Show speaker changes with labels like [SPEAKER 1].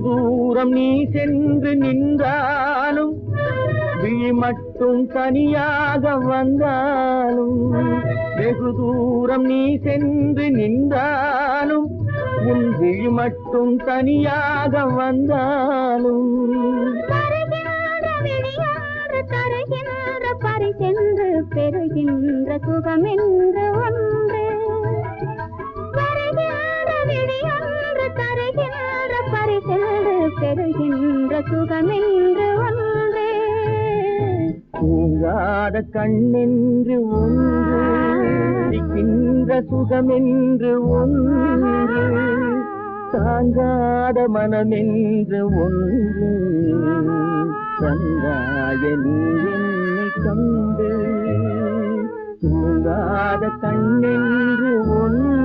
[SPEAKER 1] தூரம் நீ சென்று நின்றாலும் விழி மட்டும் தனியாக வந்தாலும் வெகு தூரம் நீ சென்று நின்றாலும் உன் விழி மட்டும் தனியாக வந்தாலும்
[SPEAKER 2] தருகின்ற பரிசென்று பெறுகின்ற சுகமென்று ஒன்று வருகின்ற விழியொன்று தருகின்ற பரிசென்று பெறுகின்ற சுகமென்று ஒன்று
[SPEAKER 1] தூங்காத கண்ணென்று ஒன்று சிக்கின்ற சுகமென்று ஒன்று தாங்காத மனமென்று ஒன்று தந்தாய நீ என்னை கண்டு தூங்காத கண்ணென்று ஒன்று